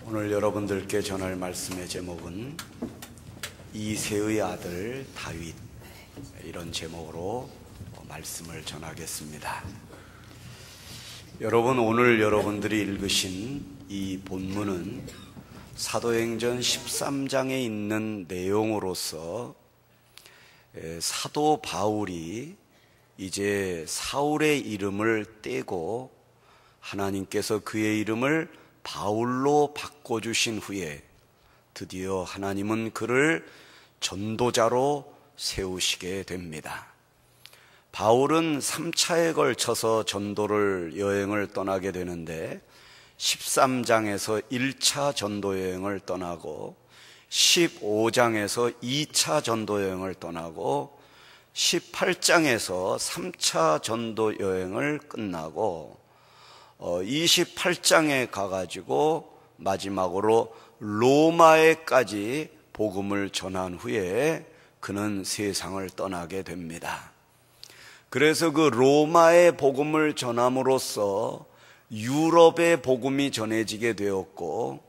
오늘 여러분들께 전할 말씀의 제목은 이새의 아들 다윗, 이런 제목으로 말씀을 전하겠습니다. 여러분, 오늘 여러분들이 읽으신 이 본문은 사도행전 13장에 있는 내용으로서 사도 바울이 이제 사울의 이름을 떼고 하나님께서 그의 이름을 바울로 바꿔주신 후에 드디어 하나님은 그를 전도자로 세우시게 됩니다. 바울은 3차에 걸쳐서 전도를 여행을 떠나게 되는데 13장에서 1차 전도 여행을 떠나고 15장에서 2차 전도 여행을 떠나고 18장에서 3차 전도 여행을 끝나고 28장에 가가지고 마지막으로 로마에까지 복음을 전한 후에 그는 세상을 떠나게 됩니다. 그래서 그 로마의 복음을 전함으로써 유럽의 복음이 전해지게 되었고,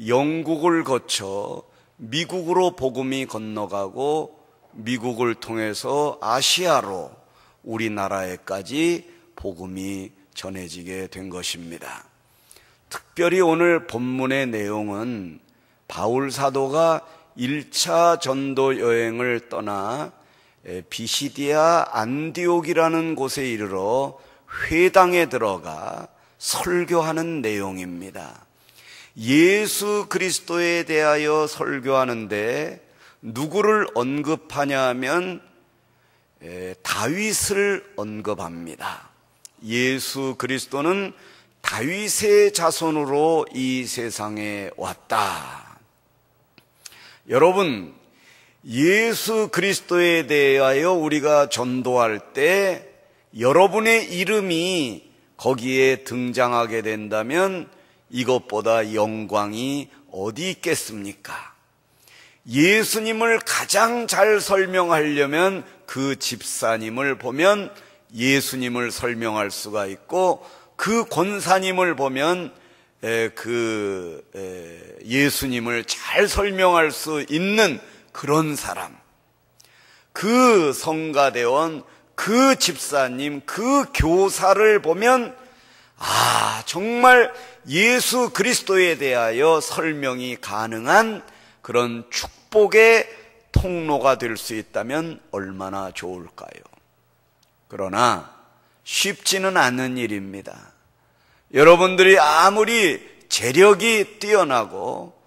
영국을 거쳐 미국으로 복음이 건너가고 미국을 통해서 아시아로 우리나라에까지 복음이 전해지게 된 것입니다. 특별히 오늘 본문의 내용은 바울 사도가 1차 전도 여행을 떠나 비시디아 안디옥이라는 곳에 이르러 회당에 들어가 설교하는 내용입니다. 예수 그리스도에 대하여 설교하는데 누구를 언급하냐 하면 다윗을 언급합니다. 예수 그리스도는 다윗의 자손으로 이 세상에 왔다. 여러분, 예수 그리스도에 대하여 우리가 전도할 때 여러분의 이름이 거기에 등장하게 된다면 이것보다 영광이 어디 있겠습니까? 예수님을 가장 잘 설명하려면 그 집사님을 보면 예수님을 설명할 수가 있고, 그 권사님을 보면 예수님을 잘 설명할 수 있는 그런 사람, 그 성가대원, 그 집사님, 그 교사를 보면 정말 예수 그리스도에 대하여 설명이 가능한 그런 축복의 통로가 될 수 있다면 얼마나 좋을까요? 그러나 쉽지는 않은 일입니다. 여러분들이 아무리 재력이 뛰어나고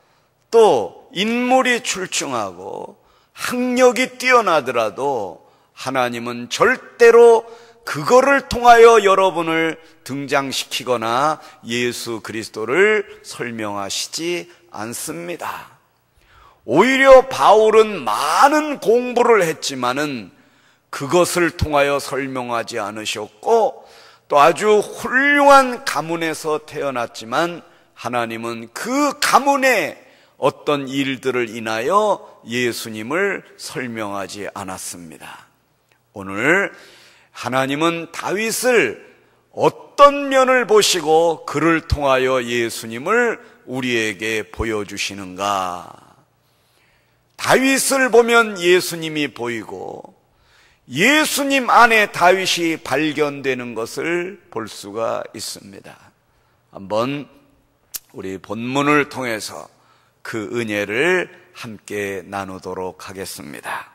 또 인물이 출중하고 학력이 뛰어나더라도 하나님은 절대로 그거를 통하여 여러분을 등장시키거나 예수 그리스도를 설명하시지 않습니다. 오히려 바울은 많은 공부를 했지만은 그것을 통하여 설명하지 않으셨고, 또 아주 훌륭한 가문에서 태어났지만 하나님은 그 가문의 어떤 일들을 인하여 예수님을 설명하지 않았습니다. 오늘 하나님은 다윗을 어떤 면을 보시고 그를 통하여 예수님을 우리에게 보여주시는가? 다윗을 보면 예수님이 보이고 예수님 안에 다윗이 발견되는 것을 볼 수가 있습니다. 한번 우리 본문을 통해서 그 은혜를 함께 나누도록 하겠습니다.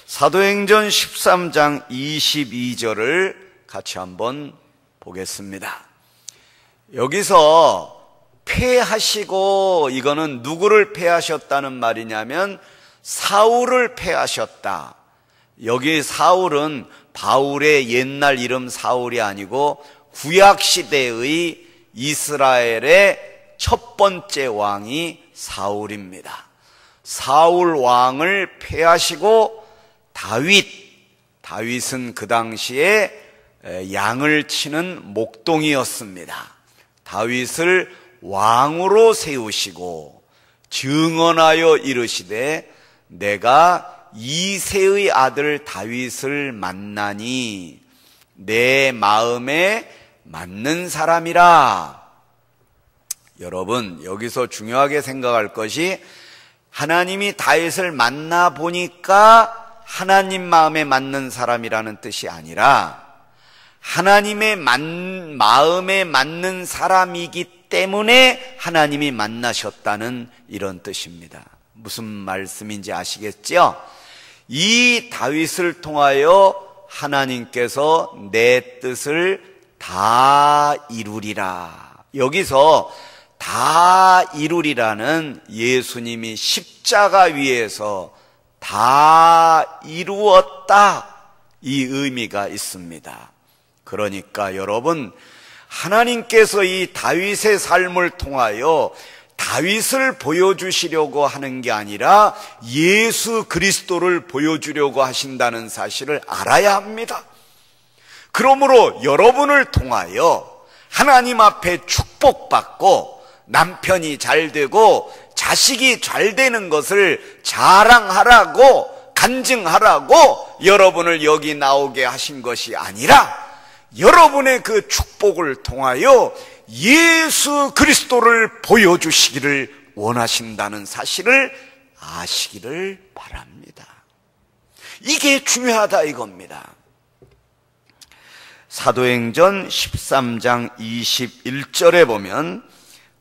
사도행전 13장 22절을 같이 한번 보겠습니다. 여기서 패하시고, 이거는 누구를 패하셨다는 말이냐면 사울을 패하셨다. 여기 사울은 바울의 옛날 이름 사울이 아니고 구약시대의 이스라엘의 첫 번째 왕이 사울입니다. 사울 왕을 패하시고 다윗은 그 당시에 양을 치는 목동이었습니다. 다윗을 왕으로 세우시고 증언하여 이르시되 내가 이새의 아들 다윗을 만나니 내 마음에 맞는 사람이라. 여러분, 여기서 중요하게 생각할 것이 하나님이 다윗을 만나 보니까 하나님 마음에 맞는 사람이라는 뜻이 아니라 하나님의 마음에 맞는 사람이기 때문에 하나님이 만나셨다는 이런 뜻입니다. 무슨 말씀인지 아시겠죠? 이 다윗을 통하여 하나님께서 내 뜻을 다 이루리라. 여기서 다 이루리라는 예수님이 십자가 위에서 다 이루었다, 이 의미가 있습니다. 그러니까 여러분, 하나님께서 이 다윗의 삶을 통하여 다윗을 보여주시려고 하는 게 아니라 예수 그리스도를 보여주려고 하신다는 사실을 알아야 합니다. 그러므로 여러분을 통하여 하나님 앞에 축복받고 남편이 잘 되고 자식이 잘 되는 것을 자랑하라고, 간증하라고 여러분을 여기 나오게 하신 것이 아니라 여러분의 그 축복을 통하여 예수 그리스도를 보여주시기를 원하신다는 사실을 아시기를 바랍니다. 이게 중요하다 이겁니다. 사도행전 13장 21절에 보면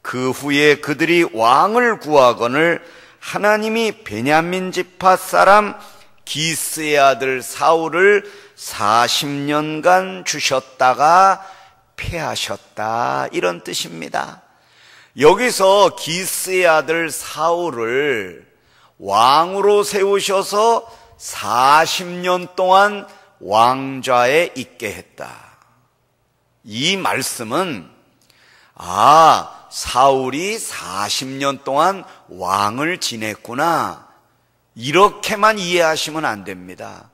그 후에 그들이 왕을 구하거늘 하나님이 베냐민 지파 사람 기스의 아들 사울을 40년간 주셨다가 패하셨다, 이런 뜻입니다. 여기서 기스의 아들 사울을 왕으로 세우셔서 40년 동안 왕좌에 있게 했다. 이 말씀은 사울이 40년 동안 왕을 지냈구나, 이렇게만 이해하시면 안 됩니다.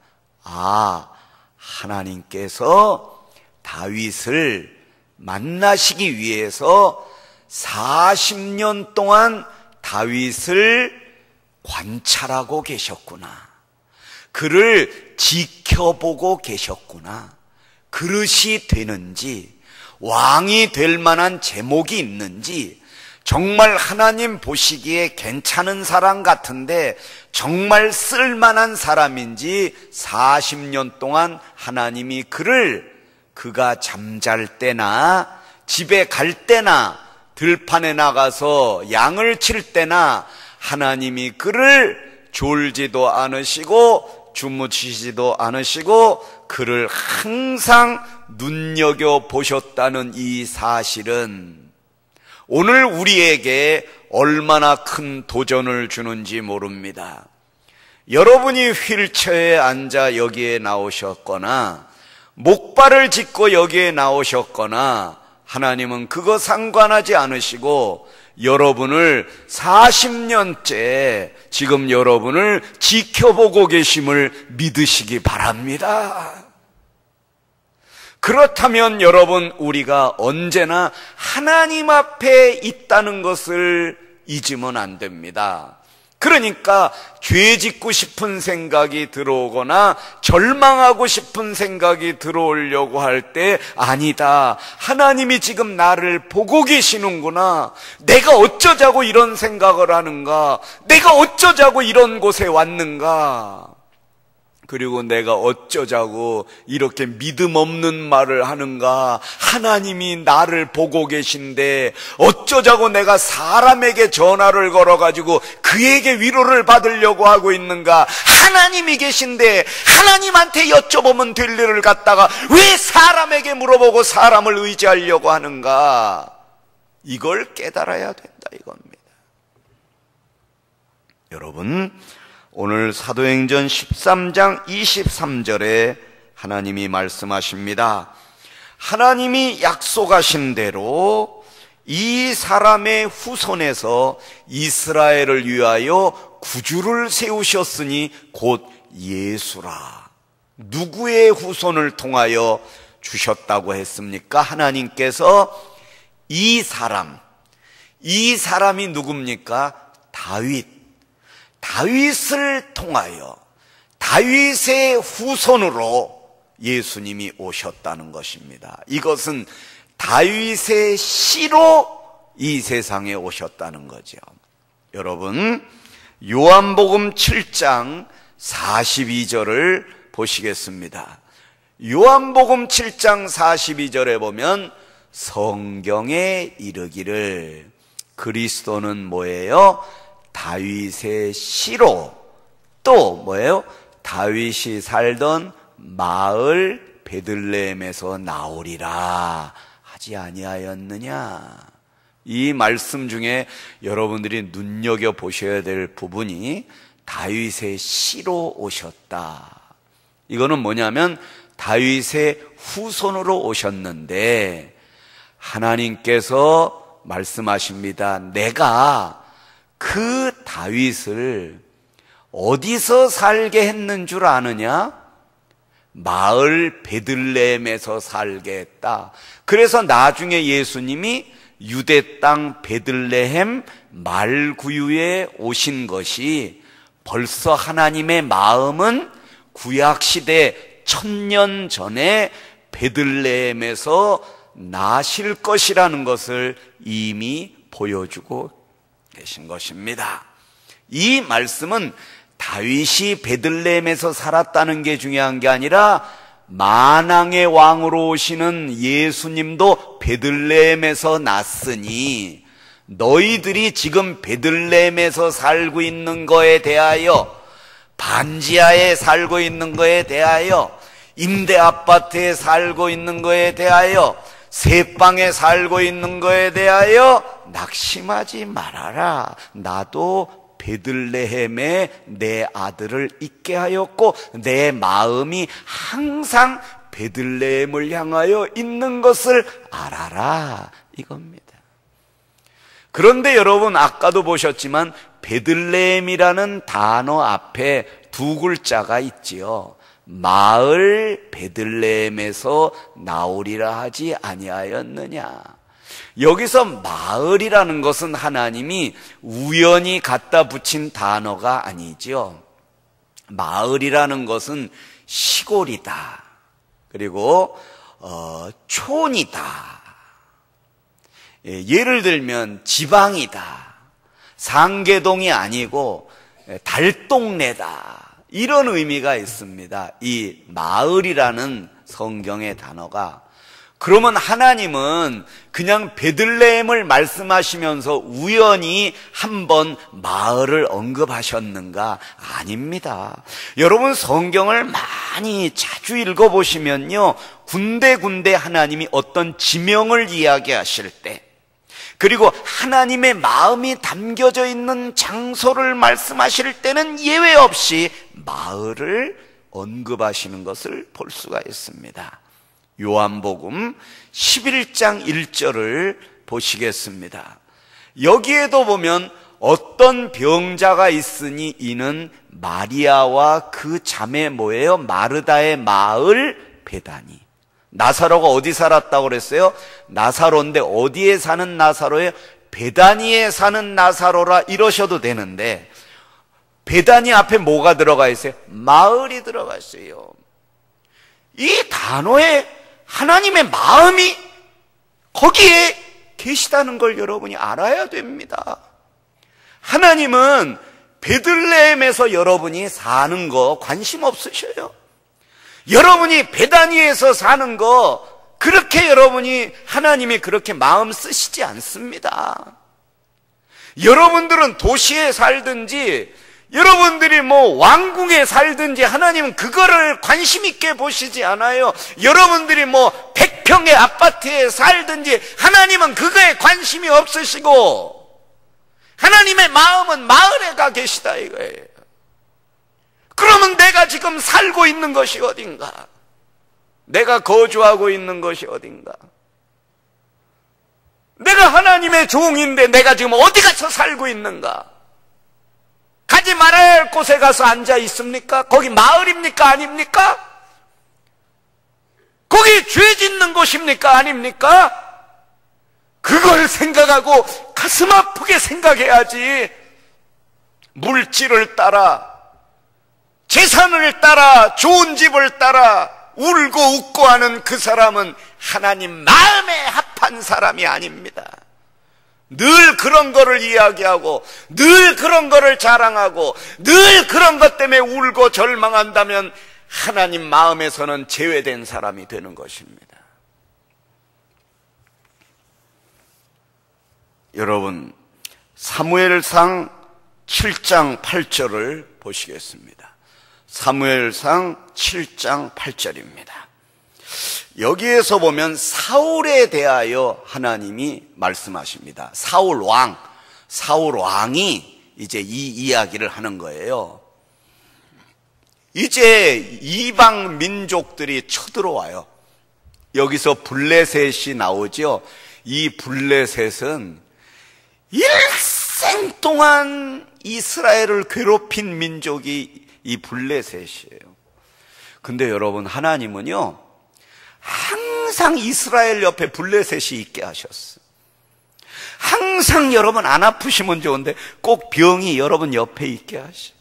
하나님께서 다윗을 만나시기 위해서 40년 동안 다윗을 관찰하고 계셨구나, 그를 지켜보고 계셨구나, 그릇이 되는지, 왕이 될 만한 제목이 있는지, 정말 하나님 보시기에 괜찮은 사람 같은데 정말 쓸만한 사람인지 40년 동안 하나님이 그가 잠잘 때나 집에 갈 때나 들판에 나가서 양을 칠 때나 하나님이 그를 졸지도 않으시고 주무시지도 않으시고 그를 항상 눈여겨보셨다는 이 사실은 오늘 우리에게 얼마나 큰 도전을 주는지 모릅니다. 여러분이 휠체어에 앉아 여기에 나오셨거나 목발을 짚고 여기에 나오셨거나 하나님은 그거 상관하지 않으시고 여러분을 40년째 지금 여러분을 지켜보고 계심을 믿으시기 바랍니다. 그렇다면 여러분, 우리가 언제나 하나님 앞에 있다는 것을 잊으면 안 됩니다. 그러니까 죄 짓고 싶은 생각이 들어오거나 절망하고 싶은 생각이 들어오려고 할 때, 아니다, 하나님이 지금 나를 보고 계시는구나, 내가 어쩌자고 이런 생각을 하는가, 내가 어쩌자고 이런 곳에 왔는가, 그리고 내가 어쩌자고 이렇게 믿음 없는 말을 하는가, 하나님이 나를 보고 계신데 어쩌자고 내가 사람에게 전화를 걸어가지고 그에게 위로를 받으려고 하고 있는가, 하나님이 계신데 하나님한테 여쭤보면 될 일을 갖다가 왜 사람에게 물어보고 사람을 의지하려고 하는가, 이걸 깨달아야 된다 이겁니다. 여러분, 오늘 사도행전 13장 23절에 하나님이 말씀하십니다. 하나님이 약속하신 대로 이 사람의 후손에서 이스라엘을 위하여 구주를 세우셨으니 곧 예수라. 누구의 후손을 통하여 주셨다고 했습니까? 하나님께서 이 사람이 누굽니까? 다윗을 통하여 다윗의 후손으로 예수님이 오셨다는 것입니다. 이것은 다윗의 씨로 이 세상에 오셨다는 거죠. 여러분, 요한복음 7장 42절을 보시겠습니다. 요한복음 7장 42절에 보면 성경에 이르기를 그리스도는 뭐예요? 다윗의 씨로 또 뭐예요? 다윗이 살던 마을 베들레헴에서 나오리라 하지 아니하였느냐. 이 말씀 중에 여러분들이 눈여겨보셔야 될 부분이 다윗의 씨로 오셨다. 이거는 뭐냐면 다윗의 후손으로 오셨는데 하나님께서 말씀하십니다. 내가 그 다윗을 어디서 살게 했는 줄 아느냐? 마을 베들레헴에서 살게 했다. 그래서 나중에 예수님이 유대 땅 베들레헴 말구유에 오신 것이 벌써 하나님의 마음은 구약시대 1000년 전에 베들레헴에서 나실 것이라는 것을 이미 보여주고 계신 것입니다. 이 말씀은 다윗이 베들레헴에서 살았다는 게 중요한 게 아니라 만왕의 왕으로 오시는 예수님도 베들레헴에서 났으니 너희들이 지금 베들레헴에서 살고 있는 거에 대하여, 반지하에 살고 있는 거에 대하여, 임대 아파트에 살고 있는 거에 대하여, 새방에 살고 있는 거에 대하여 낙심하지 말아라. 나도 베들레헴에 내 아들을 있게 하였고 내 마음이 항상 베들레헴을 향하여 있는 것을 알아라, 이겁니다. 그런데 여러분, 아까도 보셨지만 베들레헴이라는 단어 앞에 두 글자가 있지요. 마을 베들레헴에서 나오리라 하지 아니하였느냐. 여기서 마을이라는 것은 하나님이 우연히 갖다 붙인 단어가 아니죠. 마을이라는 것은 시골이다, 그리고 촌이다, 예를 들면 지방이다, 상계동이 아니고 달동네다, 이런 의미가 있습니다. 이 마을이라는 성경의 단어가. 그러면 하나님은 그냥 베들레헴을 말씀하시면서 우연히 한번 마을을 언급하셨는가? 아닙니다. 여러분, 성경을 많이 자주 읽어보시면요, 군데군데 하나님이 어떤 지명을 이야기하실 때, 그리고 하나님의 마음이 담겨져 있는 장소를 말씀하실 때는 예외 없이 마을을 언급하시는 것을 볼 수가 있습니다. 요한복음 11장 1절을 보시겠습니다. 여기에도 보면 어떤 병자가 있으니 이는 마리아와 그 자매 뭐예요? 마르다의 마을 베다니. 나사로가 어디 살았다고 그랬어요? 나사로인데 어디에 사는 나사로예요? 베다니에 사는 나사로라 이러셔도 되는데 베다니 앞에 뭐가 들어가 있어요? 마을이 들어가 있어요. 이 단어에 하나님의 마음이 거기에 계시다는 걸 여러분이 알아야 됩니다. 하나님은 베들레헴에서 여러분이 사는 거 관심 없으셔요. 여러분이 베다니에서 사는 거 그렇게 여러분이 하나님이 그렇게 마음 쓰시지 않습니다. 여러분들은 도시에 살든지 여러분들이 뭐 왕궁에 살든지 하나님은 그거를 관심 있게 보시지 않아요. 여러분들이 뭐 100평의 아파트에 살든지 하나님은 그거에 관심이 없으시고 하나님의 마음은 마을에 가 계시다 이거예요. 그러면 내가 지금 살고 있는 것이 어딘가? 내가 거주하고 있는 것이 어딘가? 내가 하나님의 종인데 내가 지금 어디 가서 살고 있는가? 가지 말아야 할 곳에 가서 앉아 있습니까? 거기 마을입니까? 아닙니까? 거기 죄 짓는 곳입니까? 아닙니까? 그걸 생각하고 가슴 아프게 생각해야지. 물질을 따라, 재산을 따라, 좋은 집을 따라 울고 웃고 하는 그 사람은 하나님 마음에 합한 사람이 아닙니다. 늘 그런 거를 이야기하고 늘 그런 거를 자랑하고 늘 그런 것 때문에 울고 절망한다면 하나님 마음에서는 제외된 사람이 되는 것입니다. 여러분, 사무엘상 7장 8절을 보시겠습니다. 사무엘상 7장 8절입니다. 여기에서 보면 사울에 대하여 하나님이 말씀하십니다. 사울 왕이 이제 이 이야기를 하는 거예요. 이제 이방 민족들이 쳐들어와요. 여기서 블레셋이 나오죠. 이 블레셋은 일생 동안 이스라엘을 괴롭힌 민족이 이 블레셋이에요. 근데 여러분, 하나님은요 항상 이스라엘 옆에 블레셋이 있게 하셨어요. 항상 여러분 안 아프시면 좋은데 꼭 병이 여러분 옆에 있게 하셔.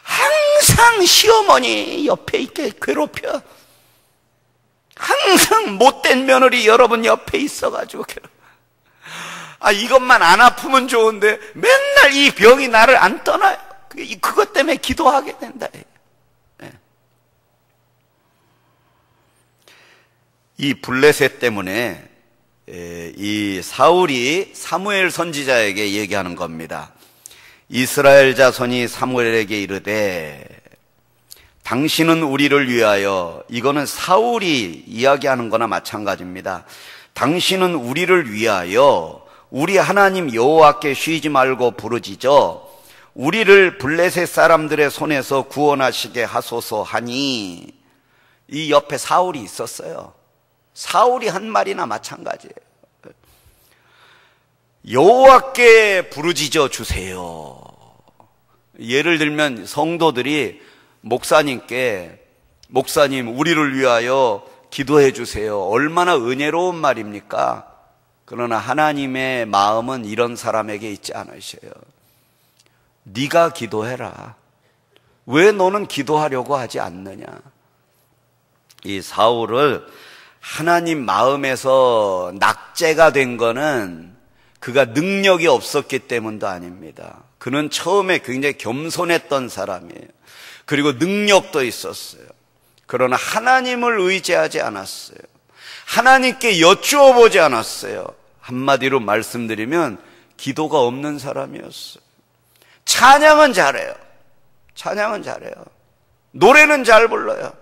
항상 시어머니 옆에 있게 괴롭혀. 항상 못된 며느리 여러분 옆에 있어가지고 이것만 안 아프면 좋은데 맨날 이 병이 나를 안 떠나요. 그것 때문에 기도하게 된다. 이 블레셋 때문에 이 사울이 사무엘 선지자에게 얘기하는 겁니다. 이스라엘 자손이 사무엘에게 이르되 당신은 우리를 위하여, 이거는 사울이 이야기하는 거나 마찬가지입니다. 당신은 우리를 위하여 우리 하나님 여호와께 쉬지 말고 부르짖어 우리를 블레셋 사람들의 손에서 구원하시게 하소서 하니, 이 옆에 사울이 있었어요. 사울이 한 말이나 마찬가지예요. 여호와께 부르짖어 주세요. 예를 들면 성도들이 목사님께, 목사님 우리를 위하여 기도해 주세요. 얼마나 은혜로운 말입니까? 그러나 하나님의 마음은 이런 사람에게 있지 않으셔요. 네가 기도해라. 왜 너는 기도하려고 하지 않느냐? 이 사울을 하나님 마음에서 낙제가 된 거는 그가 능력이 없었기 때문도 아닙니다. 그는 처음에 굉장히 겸손했던 사람이에요. 그리고 능력도 있었어요. 그러나 하나님을 의지하지 않았어요. 하나님께 여쭈어 보지 않았어요. 한마디로 말씀드리면 기도가 없는 사람이었어요. 찬양은 잘해요. 찬양은 잘해요. 노래는 잘 불러요.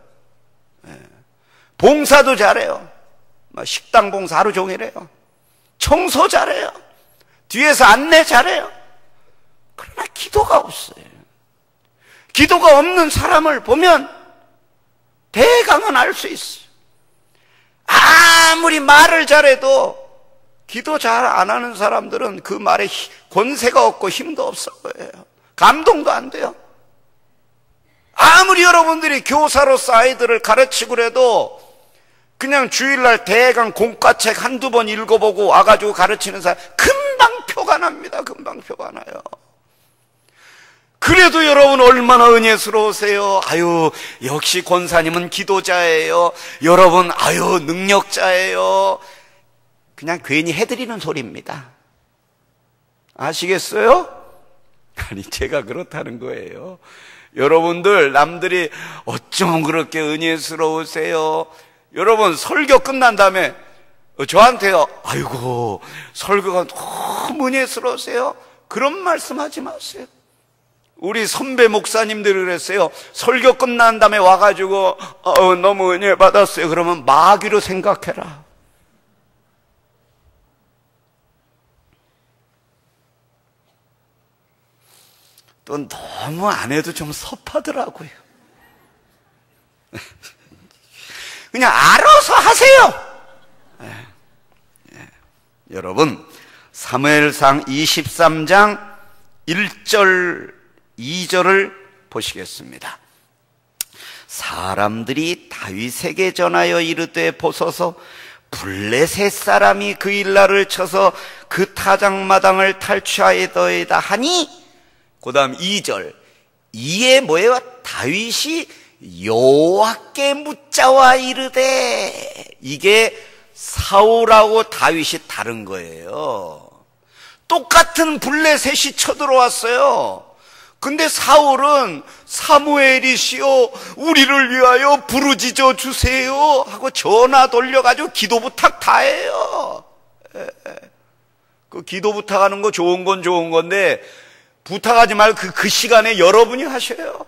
봉사도 잘해요. 식당 봉사 하루 종일 해요. 청소 잘해요. 뒤에서 안내 잘해요. 그러나 기도가 없어요. 기도가 없는 사람을 보면 대강은 알 수 있어요. 아무리 말을 잘해도 기도 잘 안 하는 사람들은 그 말에 권세가 없고 힘도 없을 거예요. 감동도 안 돼요. 아무리 여러분들이 교사로서 아이들을 가르치고 그래도 그냥 주일날 대강 공과책 한두 번 읽어보고 와가지고 가르치는 사람 금방 표가 납니다. 금방 표가 나요. 그래도 여러분 얼마나 은혜스러우세요. 아유, 역시 권사님은 기도자예요. 여러분, 아유, 능력자예요. 그냥 괜히 해드리는 소리입니다. 아시겠어요? 아니, 제가 그렇다는 거예요. 여러분들, 남들이 어쩜 그렇게 은혜스러우세요? 여러분, 설교 끝난 다음에 저한테요, 아이고, 설교가 너무 은혜스러우세요? 그런 말씀 하지 마세요. 우리 선배 목사님들이 그랬어요. 설교 끝난 다음에 와가지고 너무 은혜 받았어요. 그러면 마귀로 생각해라. 또 너무 안 해도 좀 섭하더라고요. 그냥 알아서 하세요. 여러분, 사무엘상 23장 1절 2절을 보시겠습니다. 사람들이 다윗에게 전하여 이르되 보소서 블레셋 사람이 그 일날을 쳐서 그 타작마당을 탈취하였더이다 하니, 그 다음 2절, 이에 뭐예요? 다윗이 여호와께 묻자와 이르되, 이게 사울하고 다윗이 다른 거예요. 똑같은 블레셋이 쳐들어왔어요. 근데 사울은 사무엘이시여 우리를 위하여 부르짖어 주세요 하고 전화 돌려가지고 기도 부탁 다 해요. 그 기도 부탁하는 거 좋은 건 좋은 건데 부탁하지 말고 그 시간에 여러분이 하셔요.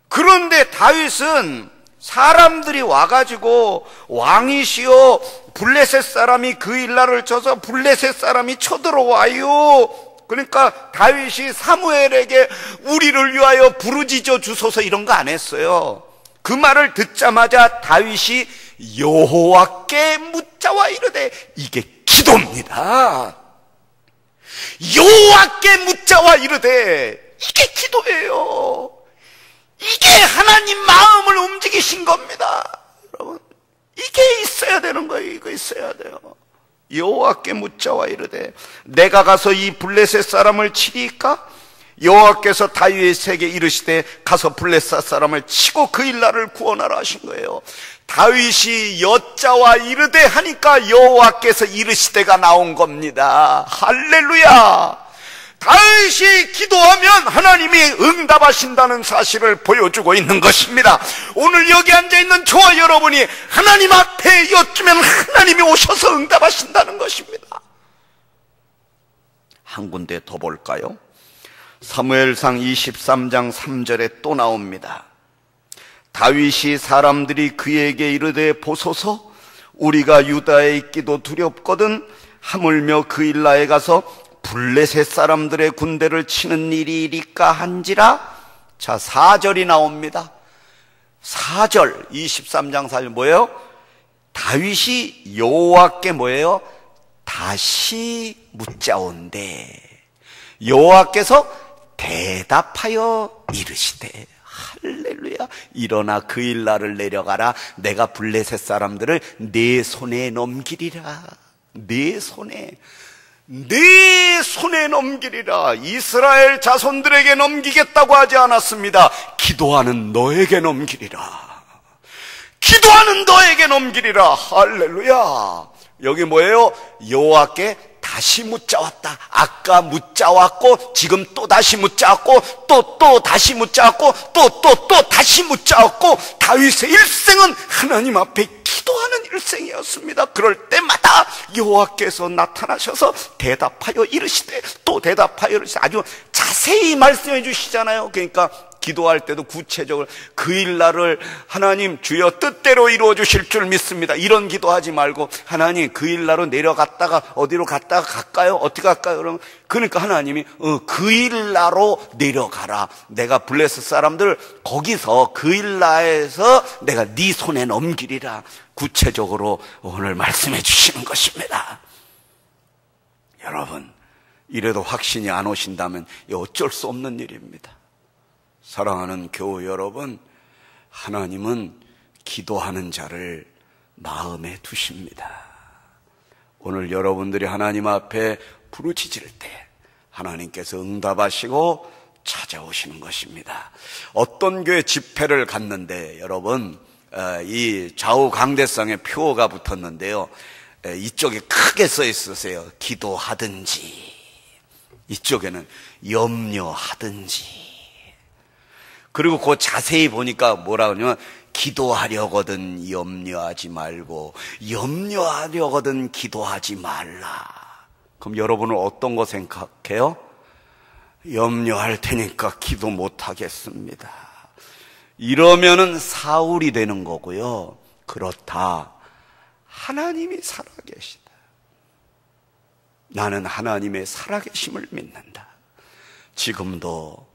그런데 다윗은 사람들이 와가지고 왕이시여 블레셋 사람이 그 일날을 쳐서 블레셋 사람이 쳐들어와요. 그러니까 다윗이 사무엘에게 우리를 위하여 부르짖어 주소서 이런 거 안 했어요. 그 말을 듣자마자 다윗이 여호와께 묻자와 이르되, 이게 기도입니다. 여호와께 묻자와 이르되, 이게 기도예요. 이게 하나님 마음을 움직이신 겁니다. 여러분, 이게 있어야 되는 거예요. 이거 있어야 돼요. 여호와께 묻자와 이르되, 내가 가서 이 블레셋 사람을 치리까? 여호와께서 다윗에게 이르시되, 가서 블레셋 사람을 치고 그 일날을 구원하라 하신 거예요. 다윗이 여자와 이르되 하니까 여호와께서 이르시되가 나온 겁니다. 할렐루야. 다윗이 기도하면 하나님이 응답하신다는 사실을 보여주고 있는 것입니다. 오늘 여기 앉아있는 저와 여러분이 하나님 앞에 여쭈면 하나님이 오셔서 응답하신다는 것입니다. 한 군데 더 볼까요? 사무엘상 23장 3절에 또 나옵니다. 다윗이 사람들이 그에게 이르되, 보소서 우리가 유다에 있기도 두렵거든 하물며 그 일라에 가서 블레셋 사람들의 군대를 치는 일이 이리까 한지라. 자, 4절이 나옵니다. 4절 23장 4절 뭐예요? 다윗이 여호와께 뭐예요? 다시 묻자온대 여호와께서 대답하여 이르시되, 할렐루야. 일어나 그 일날을 내려가라. 내가 블레셋 사람들을 내 손에 넘기리라. 내 손에 넘기리라. 이스라엘 자손들에게 넘기겠다고 하지 않았습니다. 기도하는 너에게 넘기리라. 기도하는 너에게 넘기리라. 할렐루야. 여기 뭐예요? 여호와께 다시 묻자왔다. 아까 묻자왔고 지금 또 다시 묻자왔고 또 다시 묻자왔고 또 다시 묻자왔고, 다윗의 일생은 하나님 앞에 기도하는 일생이었습니다. 그럴 때마다 여호와께서 나타나셔서 대답하여 이르시되, 또 대답하여 이르시되, 아주 자세히 말씀해 주시잖아요. 그러니까 기도할 때도 구체적으로 그 일날을 하나님 주여 뜻대로 이루어 주실 줄 믿습니다. 이런 기도하지 말고 하나님 그 일날로 내려갔다가 어디로 갔다가 갈까요? 어떻게 갈까요? 그러니까 하나님이 그 일날로 내려가라. 내가 블레셋 사람들 거기서 그 일날에서 내가 네 손에 넘기리라. 구체적으로 오늘 말씀해 주시는 것입니다. 여러분, 이래도 확신이 안 오신다면 어쩔 수 없는 일입니다. 사랑하는 교우 여러분, 하나님은 기도하는 자를 마음에 두십니다. 오늘 여러분들이 하나님 앞에 부르짖을 때 하나님께서 응답하시고 찾아오시는 것입니다. 어떤 교회 집회를 갔는데 여러분, 이 좌우 강대상에 표가 붙었는데요, 이쪽에 크게 써 있으세요. 기도하든지, 이쪽에는 염려하든지. 그리고 그 자세히 보니까 뭐라 그러냐면, 기도하려거든 염려하지 말고 염려하려거든 기도하지 말라. 그럼 여러분은 어떤 거 생각해요? 염려할 테니까 기도 못 하겠습니다. 이러면은 사울이 되는 거고요. 그렇다. 하나님이 살아계시다. 나는 하나님의 살아계심을 믿는다. 지금도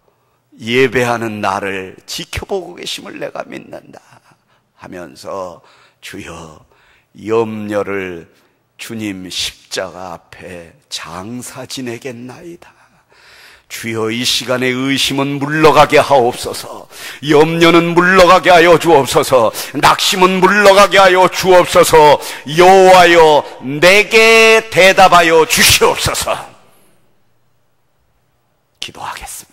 예배하는 나를 지켜보고 계심을 내가 믿는다 하면서, 주여 염려를 주님 십자가 앞에 장사 지내겠나이다. 주여 이 시간에 의심은 물러가게 하옵소서. 염려는 물러가게 하여 주옵소서. 낙심은 물러가게 하여 주옵소서. 여호와여 내게 대답하여 주시옵소서. 기도하겠습니다.